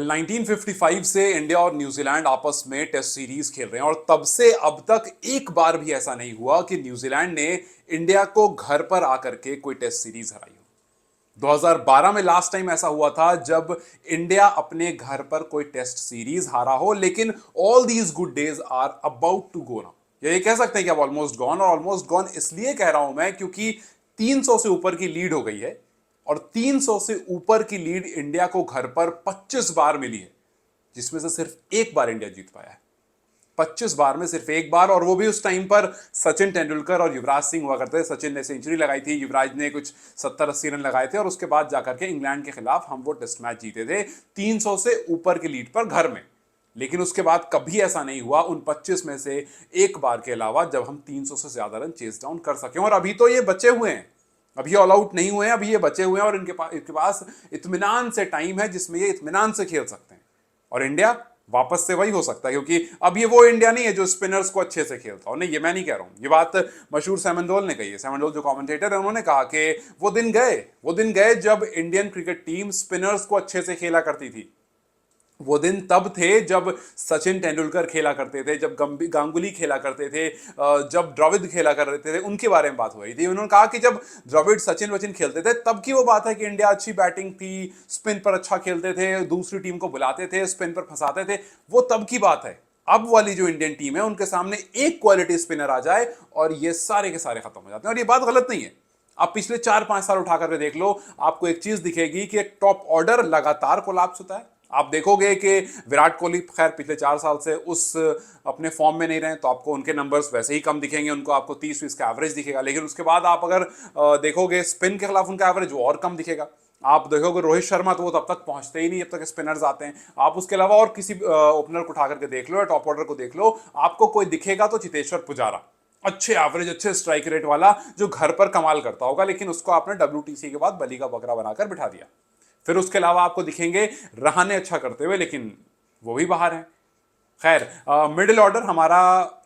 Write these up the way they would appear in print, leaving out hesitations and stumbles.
1955 से इंडिया और न्यूजीलैंड आपस में टेस्ट सीरीज खेल रहे हैं और तब से अब तक एक बार भी ऐसा नहीं हुआ कि न्यूजीलैंड ने इंडिया को घर पर आकर के कोई टेस्ट सीरीज हराई हो। 2012 में लास्ट टाइम ऐसा हुआ था जब इंडिया अपने घर पर कोई टेस्ट सीरीज हारा हो, लेकिन all these good days are about to go now. ये कह सकते हैं कि अब ऑलमोस्ट गॉन, और ऑलमोस्ट गॉन इसलिए कह रहा हूं मैं क्योंकि 300 से ऊपर की लीड हो गई है और 300 से ऊपर की लीड इंडिया को घर पर 25 बार मिली है, जिसमें से सिर्फ एक बार इंडिया जीत पाया है। 25 बार में सिर्फ एक बार, और वो भी उस टाइम पर सचिन तेंदुलकर और युवराज सिंह हुआ करते थे। सचिन ने सेंचुरी लगाई थी, युवराज ने कुछ 70-80 रन लगाए थे, और उसके बाद जाकर के इंग्लैंड के खिलाफ हम वो टेस्ट मैच जीते थे 300 से ऊपर की लीड पर घर में। लेकिन उसके बाद कभी ऐसा नहीं हुआ उन 25 में से एक बार के अलावा जब हम 300 से ज्यादा रन चेस डाउन कर सके। और अभी तो ये बचे हुए हैं, अभी ऑल आउट नहीं हुए हैं, अभी ये बचे हुए हैं, और इनके पास इत्मीनान से टाइम है जिसमें ये इत्मीनान से खेल सकते हैं। और इंडिया वापस से वही हो सकता है, क्योंकि अब ये वो इंडिया नहीं है जो स्पिनर्स को अच्छे से खेलता हो। नहीं, ये मैं नहीं कह रहा हूं, ये बात मशहूर सेमेंडोल ने कही है। सेमेंडोल जो कमेंटेटर है, उन्होंने कहा कि वो दिन गए जब इंडियन क्रिकेट टीम स्पिनर्स को अच्छे से खेला करती थी। वो दिन तब थे जब सचिन तेंदुलकर खेला करते थे, जब गांगुली खेला करते थे, जब द्रविड़ खेला करते थे, उनके बारे में बात हो रही थी। उन्होंने कहा कि जब द्रविड़ सचिन वचिन खेलते थे तब की वो बात है कि इंडिया अच्छी बैटिंग थी, स्पिन पर अच्छा खेलते थे, दूसरी टीम को बुलाते थे, स्पिन पर फंसाते थे। वो तब की बात है। अब वाली जो इंडियन टीम है, उनके सामने एक क्वालिटी स्पिनर आ जाए और ये सारे के सारे खत्म हो जाते हैं। और ये बात गलत नहीं है। आप पिछले 4-5 साल उठा करके देख लो, आपको एक चीज दिखेगी कि टॉप ऑर्डर लगातार कोलैप्स होता है। आप देखोगे कि विराट कोहली खैर पिछले 4 साल से उस अपने फॉर्म में नहीं रहे, तो आपको उनके नंबर्स वैसे ही कम दिखेंगे, उनको आपको 30-20 का एवरेज दिखेगा। लेकिन उसके बाद आप अगर देखोगे स्पिन के खिलाफ उनका एवरेज वो और कम दिखेगा। आप देखोगे रोहित शर्मा तो वो तब तक पहुंचते ही नहीं जब तक स्पिनर्स आते हैं। आप उसके अलावा और किसी ओपनर को उठा करके देख लो या टॉप ऑर्डर को देख लो, आपको कोई दिखेगा तो चेतेश्वर पुजारा, अच्छे एवरेज, अच्छे स्ट्राइक रेट वाला, जो घर पर कमाल करता होगा, लेकिन उसको आपने WTC के बाद बली का बकरा बनाकर बिठा दिया। फिर उसके अलावा आपको दिखेंगे रहाने अच्छा करते हुए, लेकिन वो भी बाहर है। खैर, मिडिल ऑर्डर हमारा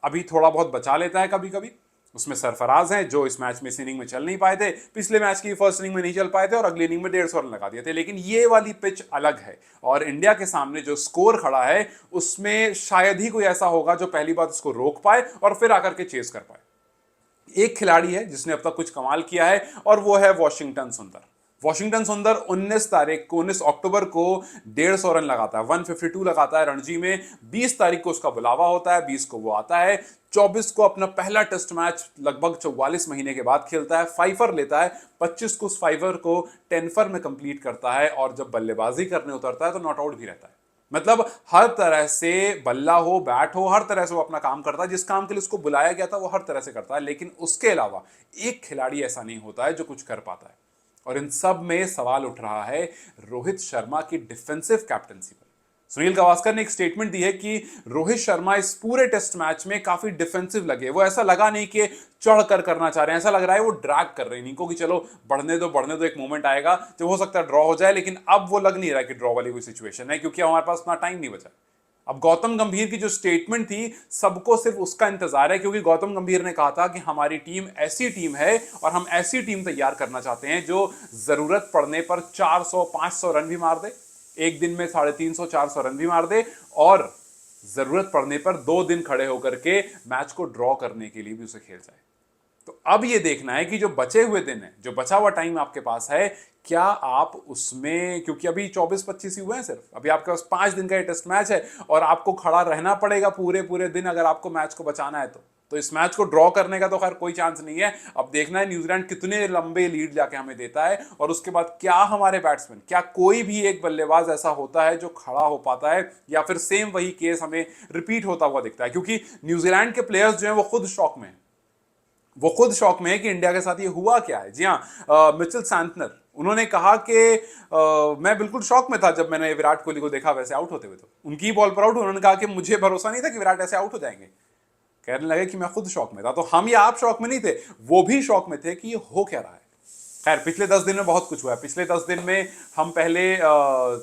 अभी थोड़ा बहुत बचा लेता है कभी कभी। उसमें सरफराज हैं जो इस मैच में इस इनिंग में चल नहीं पाए थे, पिछले मैच की फर्स्ट इनिंग में नहीं चल पाए थे, और अगली इनिंग में 150 रन लगा दिए थे। लेकिन ये वाली पिच अलग है, और इंडिया के सामने जो स्कोर खड़ा है उसमें शायद ही कोई ऐसा होगा जो पहली बार उसको रोक पाए और फिर आकर के चेस कर पाए। एक खिलाड़ी है जिसने अब तक कुछ कमाल किया है, और वो है वॉशिंगटन सुंदर। वॉशिंगटन सुंदर 19 अक्टूबर को 150 रन लगाता है, 152 लगाता है रणजी में। 20 तारीख को उसका बुलावा होता है, 20 को वो आता है, 24 को अपना पहला टेस्ट मैच लगभग 44 महीने के बाद खेलता है, फाइफर लेता है, 25 को उस फाइफर को टेनफर में कंप्लीट करता है, और जब बल्लेबाजी करने उतरता है तो नॉट आउट भी रहता है। मतलब हर तरह से, बल्ला हो बैट हो, हर तरह से वो अपना काम करता है। जिस काम के लिए उसको बुलाया गया था वो हर तरह से करता है। लेकिन उसके अलावा एक खिलाड़ी ऐसा नहीं होता है जो कुछ कर पाता है, और इन सब में सवाल उठ रहा है रोहित शर्मा की डिफेंसिव कैप्टनसी पर। सुनील गावस्कर ने एक स्टेटमेंट दी है कि रोहित शर्मा इस पूरे टेस्ट मैच में काफी डिफेंसिव लगे। वो ऐसा लगा नहीं कि चढ़ कर करना चाह रहे हैं, ऐसा लग रहा है वो ड्रैग कर रहे हैं इनको कि चलो बढ़ने दो, एक मोमेंट आएगा जब हो सकता है ड्रॉ हो जाए। लेकिन अब वो लग नहीं रहा कि ड्रॉ वाली कोई सिचुएशन है, क्योंकि हमारे पास इतना टाइम नहीं बचा। अब गौतम गंभीर की जो स्टेटमेंट थी, सबको सिर्फ उसका इंतजार है, क्योंकि गौतम गंभीर ने कहा था कि हमारी टीम ऐसी टीम है और हम ऐसी टीम तैयार करना चाहते हैं जो जरूरत पड़ने पर 400-500 रन भी मार दे, एक दिन में 350-400 रन भी मार दे, और जरूरत पड़ने पर 2 दिन खड़े होकर के मैच को ड्रॉ करने के लिए भी उसे खेल जाए। तो अब ये देखना है कि जो बचे हुए दिन है, जो बचा हुआ टाइम आपके पास है, क्या आप उसमें, क्योंकि अभी 24-25 ही हुए हैं सिर्फ, अभी आपके पास 5 दिन का ये टेस्ट मैच है और आपको खड़ा रहना पड़ेगा पूरे पूरे दिन अगर आपको मैच को बचाना है तो इस मैच को ड्रॉ करने का तो खैर कोई चांस नहीं है। अब देखना है न्यूजीलैंड कितने लंबे लीड जाके हमें देता है, और उसके बाद क्या हमारे बैट्समैन, क्या कोई भी एक बल्लेबाज ऐसा होता है जो खड़ा हो पाता है, या फिर सेम वही केस हमें रिपीट होता हुआ दिखता है। क्योंकि न्यूजीलैंड के प्लेयर्स जो है वो खुद शॉक में है, वो खुद शॉक में है कि इंडिया के साथ ये हुआ क्या है। जी हाँ, मिचेल सैंटनर, उन्होंने कहा कि मैं बिल्कुल शॉक में था जब मैंने विराट कोहली को देखा वैसे आउट होते हुए, तो उनकी बॉल पर आउट। उन्होंने कहा कि मुझे भरोसा नहीं था कि विराट ऐसे आउट हो जाएंगे। कहने लगे कि मैं खुद शॉक में था। तो हम या आप शॉक में नहीं थे, वो भी शॉक में थे कि ये हो क्या रहा है। खैर पिछले 10 दिन में बहुत कुछ हुआ है। पिछले 10 दिन में हम पहले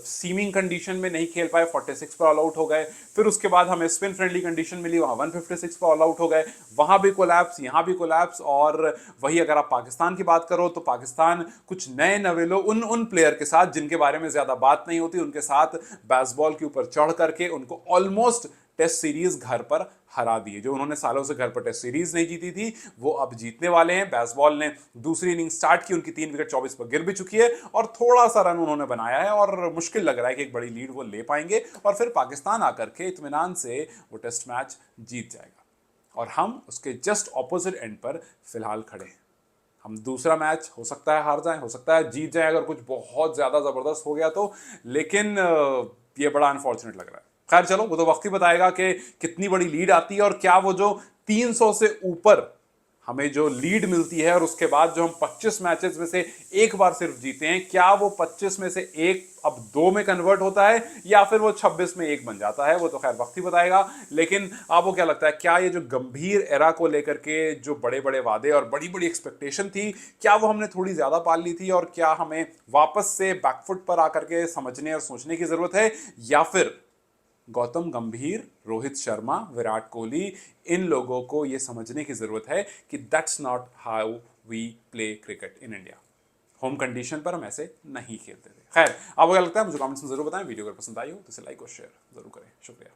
सीमिंग कंडीशन में नहीं खेल पाए, 46 पर ऑल आउट हो गए। फिर उसके बाद हमें स्पिन फ्रेंडली कंडीशन मिली, वहां 156 पर ऑल आउट हो गए। वहां भी कोलैप्स, यहां भी कोलैप्स। और वही अगर आप पाकिस्तान की बात करो तो पाकिस्तान कुछ नए नवेलों उन प्लेयर के साथ जिनके बारे में ज्यादा बात नहीं होती, उनके साथ बेसबॉल के ऊपर चढ़ करके उनको ऑलमोस्ट टेस्ट सीरीज घर पर हरा दिए। जो उन्होंने सालों से घर पर टेस्ट सीरीज नहीं जीती थी वो अब जीतने वाले हैं। बेसबॉल ने दूसरी इनिंग स्टार्ट की, उनकी 3 विकेट 24 पर गिर भी चुकी है और थोड़ा सा रन उन्होंने बनाया है और मुश्किल लग रहा है कि एक बड़ी लीड वो ले पाएंगे और फिर पाकिस्तान आकर के इत्मीनान से वो टेस्ट मैच जीत जाएगा और हम उसके जस्ट ऑपोजिट एंड पर फिलहाल खड़े हैं। हम दूसरा मैच हो सकता है हार जाएं, हो सकता है जीत जाएं अगर कुछ बहुत ज्यादा जबरदस्त हो गया तो, लेकिन ये बड़ा अनफॉर्चुनेट लग रहा है। खैर चलो, वो तो वक्त ही बताएगा कि कितनी बड़ी लीड आती है और क्या वो जो 300 से ऊपर हमें जो लीड मिलती है और उसके बाद जो हम 25 मैचेस में से एक बार सिर्फ जीते हैं, क्या वो 25 में से एक अब 2 में कन्वर्ट होता है या फिर वो 26 में 1 बन जाता है, वो तो खैर वक्त ही बताएगा। लेकिन आपको क्या लगता है, क्या ये जो गंभीर एरा को लेकर के जो बड़े बड़े वादे और बड़ी बड़ी एक्सपेक्टेशन थी, क्या वो हमने थोड़ी ज्यादा पाल ली थी और क्या हमें वापस से बैकफुट पर आकर के समझने और सोचने की जरूरत है, या फिर गौतम गंभीर, रोहित शर्मा, विराट कोहली, इन लोगों को यह समझने की जरूरत है कि that's not how we play cricket in India. Home condition पर हम ऐसे नहीं खेलते थे। खैर आपको क्या लगता है मुझे कमेंट्स में जरूर बताएं। वीडियो अगर पसंद आई हो तो इसे लाइक और शेयर जरूर करें। शुक्रिया।